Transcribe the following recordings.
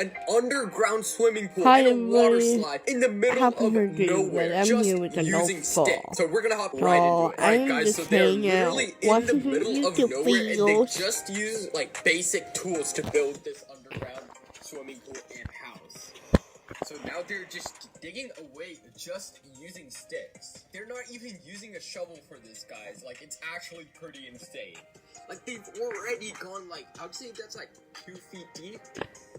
an underground swimming pool and a water slide in the middle of nowhere, just using sticks. So we're gonna hop right into it. Alright guys, so they're literally in the middle of nowhere and they just use like basic tools to build this underground swimming pool and house. So now they're just digging away just using sticks. They're not even using a shovel for this, guys. Like, it's actually pretty insane. Like, they've already gone, like, I would say that's like 2 feet deep,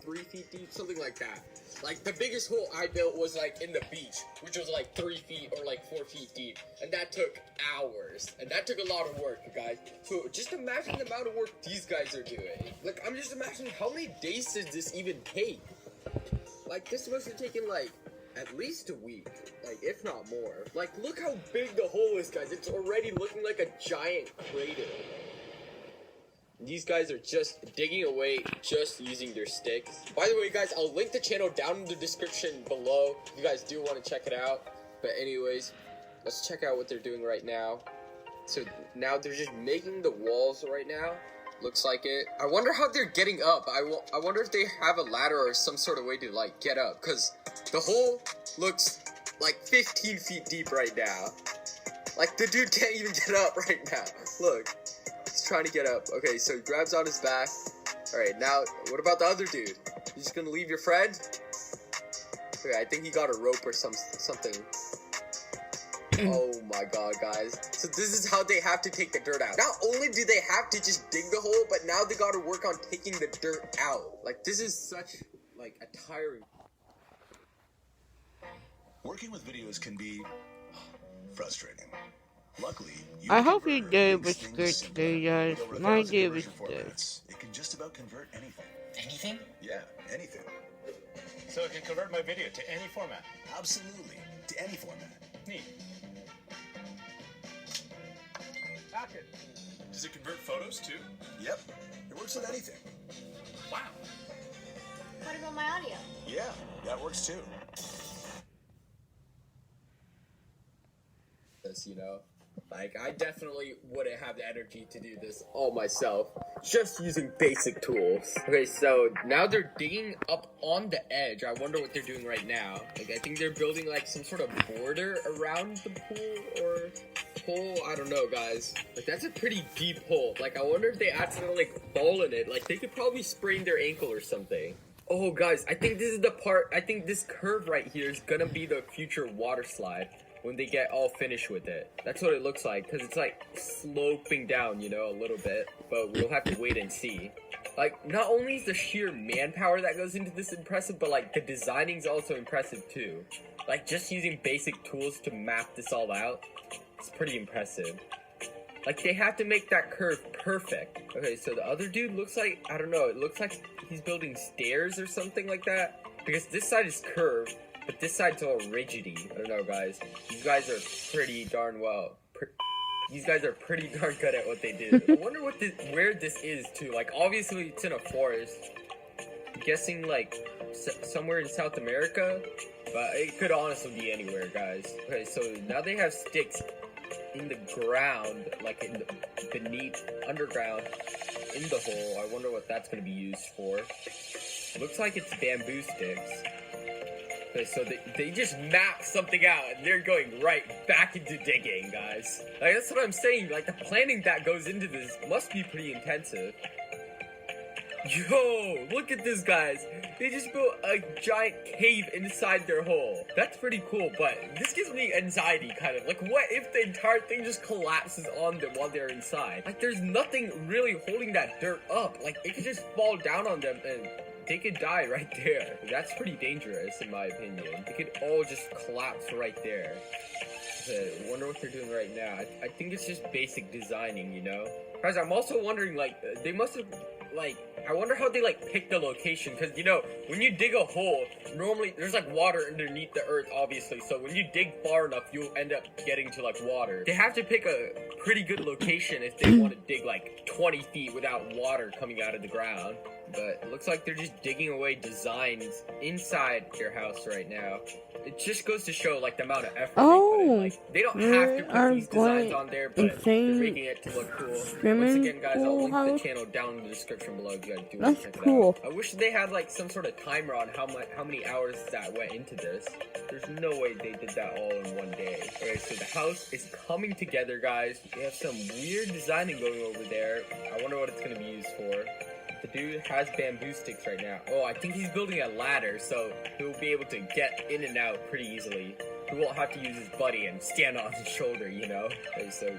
3 feet deep, something like that. Like, the biggest hole I built was, like, in the beach, which was, like, 3 feet or, like, 4 feet deep. And that took hours. And that took a lot of work, guys. So, just imagine the amount of work these guys are doing. Like, I'm just imagining how many days does this even take? Like, this must have taken, like, at least a week. Like, if not more. Like, look how big the hole is, guys. It's already looking like a giant crater. These guys are just digging away, just using their sticks. By the way, guys, I'll link the channel down in the description below if you guys do want to check it out. But anyways, let's check out what they're doing right now. So, now they're just making the walls right now. Looks like it. I wonder how they're getting up. I wonder if they have a ladder or some sort of way to, like, get up. Because the hole looks like 15 feet deep right now. Like, the dude can't even get up right now. Look. He's trying to get up. Okay, so he grabs on his back. Alright, now, what about the other dude? You just gonna leave your friend? Okay, I think he got a rope or something. Oh my god, guys. So this is how they have to take the dirt out. Not only do they have to just dig the hole, but now they gotta work on taking the dirt out. Like, this is such, like, a tiring... Working with videos can be frustrating. Luckily, I hope your day was good today, guys. My day was good. It can just about convert anything. Anything? Yeah, anything. So it can convert my video to any format? Absolutely. To any format. Neat. Hackett. Does it convert photos too? Yep. It works with anything. Wow. What about my audio? Yeah, that works too. This, you know? Like, I definitely wouldn't have the energy to do this all myself, just using basic tools. Okay, so now they're digging up on the edge. I wonder what they're doing right now. Like, I think they're building, like, some sort of border around the pool or hole. I don't know, guys. Like, that's a pretty deep hole. Like, I wonder if they accidentally, like, fall in it. Like, they could probably sprain their ankle or something. Oh, guys, I think this is the part, I think this curve right here is gonna be the future water slide. When they get all finished with it. That's what it looks like, because it's like sloping down, you know, a little bit, but we'll have to wait and see. Like, not only is the sheer manpower that goes into this impressive, but like the designing's also impressive too. Like, just using basic tools to map this all out, it's pretty impressive. Like, they have to make that curve perfect. Okay, so the other dude looks like, I don't know, it looks like he's building stairs or something like that, because this side is curved, but this side's all rigidy. I don't know, guys. You guys are pretty darn well. These guys are pretty darn good at what they do. I wonder what where this is, too. Like, obviously, it's in a forest. I'm guessing, like, somewhere in South America. But it could honestly be anywhere, guys. Okay, so now they have sticks in the ground, like, in the, beneath, underground, in the hole. I wonder what that's going to be used for. Looks like it's bamboo sticks. Okay, so they just mapped something out, and they're going right back into digging, guys. Like, that's what I'm saying. Like, the planning that goes into this must be pretty intensive. Yo, look at this, guys. They just built a giant cave inside their hole. That's pretty cool, but this gives me anxiety, kind of. Like, what if the entire thing just collapses on them while they're inside? Like, there's nothing really holding that dirt up. Like, it could just fall down on them and they could die right there. That's pretty dangerous, in my opinion. They could all just collapse right there. I wonder what they're doing right now. I think it's just basic designing, you know? Guys, I'm also wondering, like, they must have, like, I wonder how they, like, pick the location. Because, you know, when you dig a hole, normally, there's, like, water underneath the earth, obviously. So when you dig far enough, you'll end up getting to, like, water. They have to pick a pretty good location if they want to dig, like, 20 feet without water coming out of the ground. but it looks like they're just digging away designs inside your house right now. It just goes to show like the amount of effort they put in. Like, they don't have to put these designs on there, but they're making it to look cool. Once again, guys, I'll link the channel down in the description below if you guys do want to check it out. I wish they had like some sort of timer on how many hours that went into this. There's no way they did that all in one day. Okay, so the house is coming together, guys. We have some weird designing going over there. I wonder what it's gonna be used for. The dude has bamboo sticks right now. Oh, I think he's building a ladder, so he'll be able to get in and out pretty easily. He won't have to use his buddy and stand on his shoulder, you know? Okay, so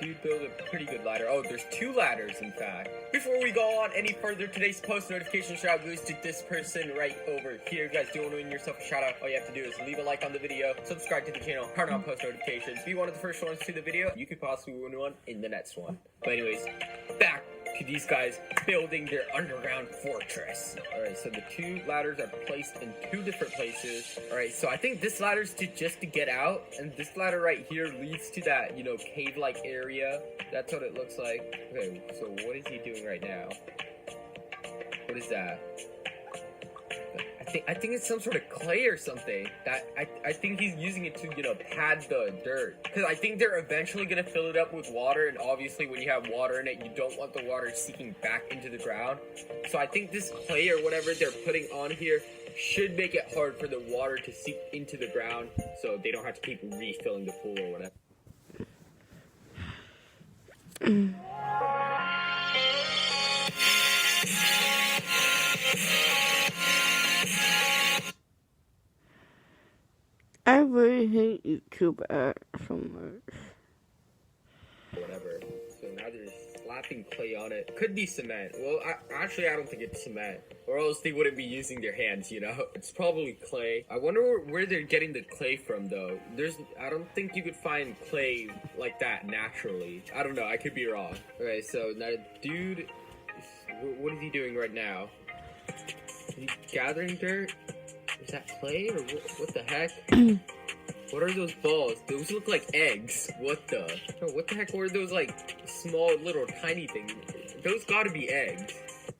dude built a pretty good ladder. Oh, there's 2 ladders, in fact. Before we go on any further, today's post notification shout out goes to this person right over here. If you guys do want to win yourself a shout out, all you have to do is leave a like on the video, subscribe to the channel, turn on post notifications. Be one of the first ones to the video. You could possibly win one in the next one. But anyways, back to these guys building their underground fortress. Alright, so the 2 ladders are placed in 2 different places. Alright, so I think this ladder's just to get out, and this ladder right here leads to that, you know, cave-like area. That's what it looks like. Okay, so what is he doing right now? What is that? I think it's some sort of clay or something. That I think he's using it to, you know, pad the dirt. Because I think they're eventually going to fill it up with water, and obviously when you have water in it, you don't want the water seeping back into the ground. So I think this clay or whatever they're putting on here should make it hard for the water to seep into the ground, so they don't have to keep refilling the pool or whatever. I really hate YouTube so much. Whatever. So now they're slapping clay on it. Could be cement. Well, actually, I don't think it's cement. Or else they wouldn't be using their hands, you know? It's probably clay. I wonder where they're getting the clay from, though. I don't think you could find clay like that naturally. I don't know. I could be wrong. Okay, so now, dude, what is he doing right now? Is he gathering dirt? Is that clay or what the heck? What are those balls? Those look like eggs. What the? No, what the heck were those like small little tiny things? Those gotta be eggs.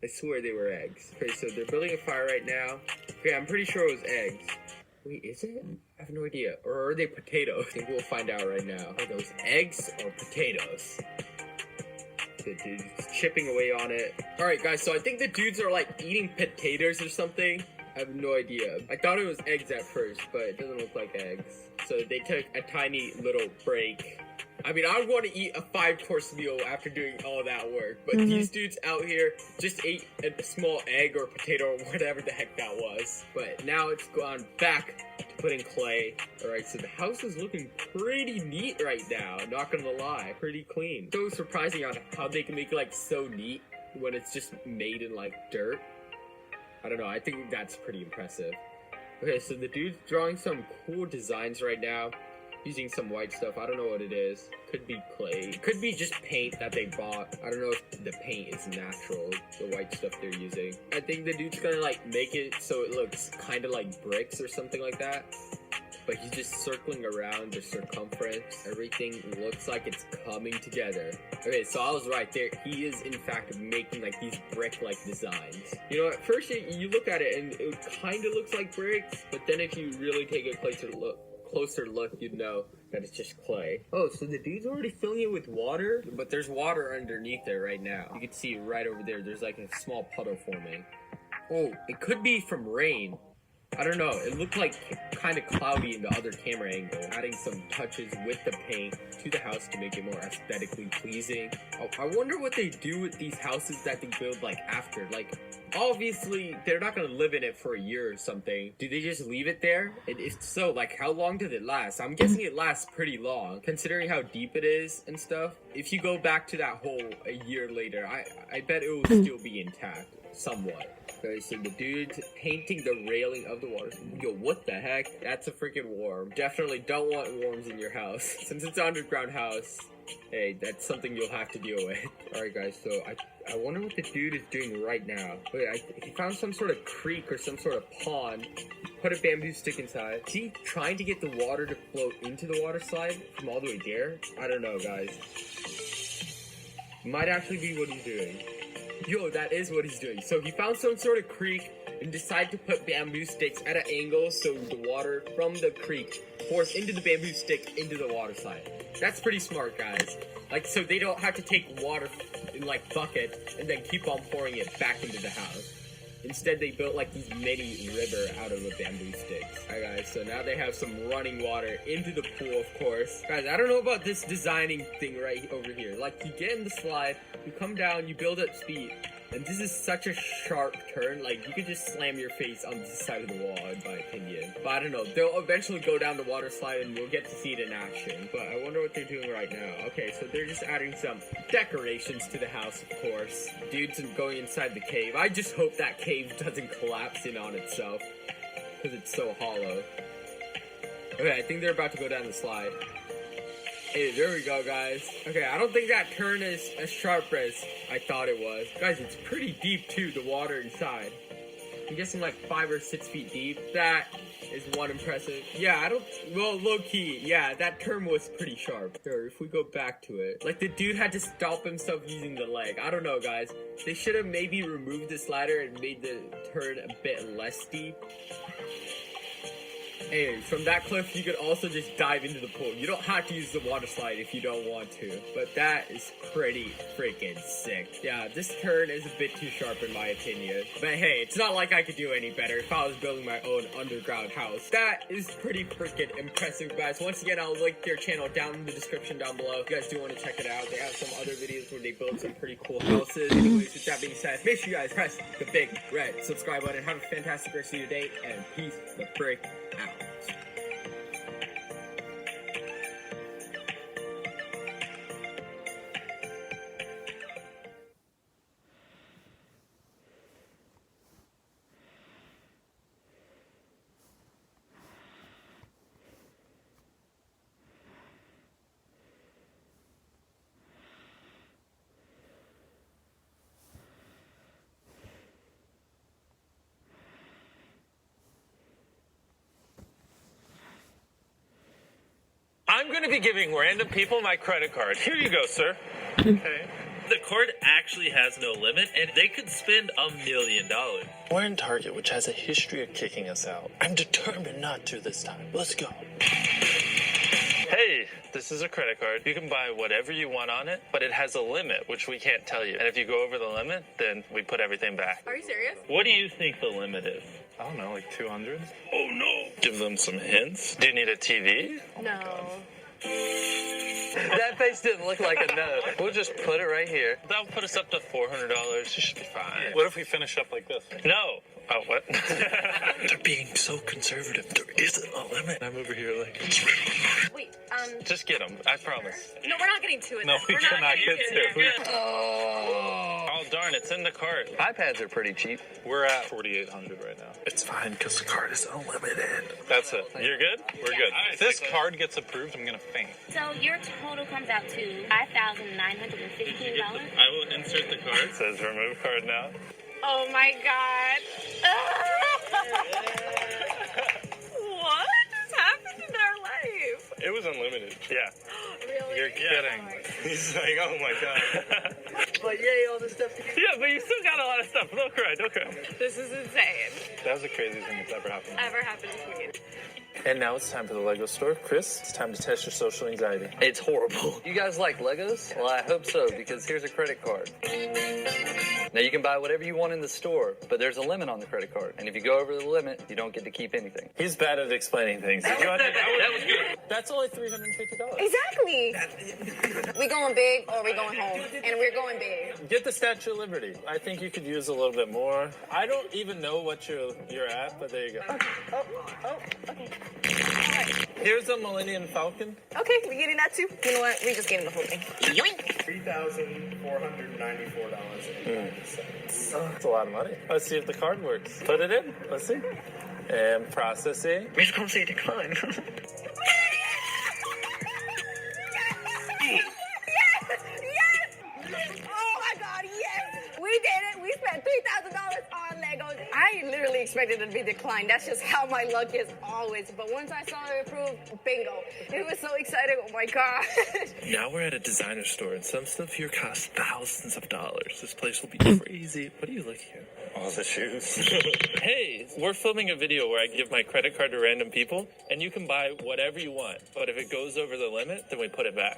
I swear they were eggs. Okay, so they're building a fire right now. Okay, I'm pretty sure it was eggs. Wait, is it? I have no idea. Or are they potatoes? I think we'll find out right now. Are those eggs or potatoes? The dude's chipping away on it. Alright guys, so I think the dudes are like eating potatoes or something. I have no idea. I thought it was eggs at first, but it doesn't look like eggs. So they took a tiny little break. I mean, I would want to eat a 5-course meal after doing all that work, but these dudes out here just ate a small egg or potato or whatever the heck that was. But now it's gone back to putting clay. Alright, so the house is looking pretty neat right now, not gonna lie. Pretty clean. So surprising on how they can make it like so neat when it's just made in like dirt. I don't know, I think that's pretty impressive. Okay, so the dude's drawing some cool designs right now, using some white stuff. I don't know what it is. Could be clay. Could be just paint that they bought. I don't know if the paint is natural, the white stuff they're using. I think the dude's gonna like make it so it looks kind of like bricks or something like that. But he's just circling around the circumference. Everything looks like it's coming together. Okay, so I was right there. He is, in fact, making, like, these brick-like designs. You know, at first, you look at it, and it kind of looks like bricks. But then if you really take a closer look, you'd know that it's just clay. Oh, so the dude's already filling it with water? But there's water underneath there right now. You can see right over there, there's, like, a small puddle forming. Oh, it could be from rain. I don't know, it looked like kind of cloudy in the other camera angle. Adding some touches with the paint to the house to make it more aesthetically pleasing. I wonder what they do with these houses that they build like after. Like, obviously, they're not gonna live in it for a year or something. Do they just leave it there? And if so, like, how long does it last? I'm guessing it lasts pretty long, considering how deep it is and stuff. If you go back to that hole a year later, I bet it will still be intact. Somewhat. Okay, so the dude's painting the railing of the water. Yo, what the heck? That's a freaking worm. Definitely don't want worms in your house. Since it's an underground house, hey, that's something you'll have to deal with. Alright guys, so I wonder what the dude is doing right now. Wait, he found some sort of creek or some sort of pond. Put a bamboo stick inside. Is he trying to get the water to flow into the water slide from all the way there? I don't know, guys. Might actually be what he's doing. Yo, that is what he's doing. So he found some sort of creek and decided to put bamboo sticks at an angle so the water from the creek pours into the bamboo stick into the water slide. That's pretty smart, guys. Like, so they don't have to take water in, like, bucket and then keep on pouring it back into the house. Instead, they built, like, these mini river out of the bamboo sticks. Alright, guys, so now they have some running water into the pool, of course. Guys, I don't know about this designing thing right over here. Like, you get in the slide, you come down, you build up speed. And this is such a sharp turn, like, you could just slam your face on this side of the wall, in my opinion. But I don't know, they'll eventually go down the water slide and we'll get to see it in action. But I wonder what they're doing right now. Okay, so they're just adding some decorations to the house, of course. Dude's going inside the cave. I just hope that cave doesn't collapse in on itself, because it's so hollow. Okay, I think they're about to go down the slide. Hey, there we go, guys. Okay, I don't think that turn is as sharp as I thought it was. Guys, it's pretty deep, too, the water inside. I'm guessing like 5 or 6 feet deep. That is one impressive. Yeah, well, low-key, yeah, that turn was pretty sharp. Sure, if we go back to it. Like, the dude had to stop himself using the leg. I don't know, guys. They should have maybe removed this ladder and made the turn a bit less steep. Hey, from that cliff, you could also just dive into the pool. You don't have to use the water slide if you don't want to. But that is pretty freaking sick. Yeah, this turn is a bit too sharp in my opinion. But hey, it's not like I could do any better if I was building my own underground house. That is pretty freaking impressive, guys. Once again, I'll link their channel down in the description down below. If you guys do want to check it out, they have some other videos where they build some pretty cool houses. Anyways, with that being said, make sure you guys press the big red subscribe button. Have a fantastic rest of your day, and peace the frick out. I'm going to be giving random people my credit card. Here you go, sir. Okay. The card actually has no limit, and they could spend $1 million. We're in Target, which has a history of kicking us out. I'm determined not to this time. Let's go. Hey, this is a credit card. You can buy whatever you want on it, but it has a limit, which we can't tell you. And if you go over the limit, then we put everything back. Are you serious? What do you think the limit is? I don't know, like 200? Oh, no. Give them some hints. Do you need a TV? No. That face didn't look like a no. We'll just put it right here. That'll put us up to $400. You should be fine. What if we finish up like this? No. Oh, what? They're being so conservative. There isn't a limit. I'm over here like... Wait, Just get them. I promise. no, we're not getting to it. No, we We're not cannot getting get to it. to it. Oh, darn. It's in the cart. iPads are pretty cheap. We're at 4,800 right now. It's fine, because the card is unlimited. That's it. You're good? We're good. If this card gets approved, I'm going to faint. So your total comes out to $5,915. I will insert the card. It says remove card now. Oh my god. What has happened in our life? It was unlimited. Yeah. Really? You're kidding. He's like, oh my god. But yay, all this stuff. Yeah, but you still got a lot of stuff. Don't cry, don't cry. This is insane. That was the craziest thing that's ever happened. Ever happened to me. And now it's time for the Lego store. Chris, it's time to test your social anxiety. It's horrible. You guys like Legos? Well, I hope so, because here's a credit card. Now, you can buy whatever you want in the store, but there's a limit on the credit card. And if you go over the limit, you don't get to keep anything. He's bad at explaining things. That was good. That's only $350. Exactly. We going big or we going home? And we're going big. Get the Statue of Liberty. I think you could use a little bit more. I don't even know what you're at, but there you go. Okay. Here's a Millennium Falcon. Okay, we getting that too? You know what? We just getting the whole thing. Yoink! $3,494.90. That's a lot of money. Let's see if the card works. Put it in. Let's see. And processing. We just gonna say decline. Yes! Oh my god, yes! We did it! We spent $3,000 on Legos. I I literally expected it to be declined. That's just how my luck is always. But once I saw it approved, bingo. It was so exciting. Oh my god. Now we're at a designer store, and some stuff here costs thousands of dollars. This place will be crazy. What are you looking at? All the shoes. Hey, we're filming a video where I give my credit card to random people, and you can buy whatever you want. But if it goes over the limit, then we put it back.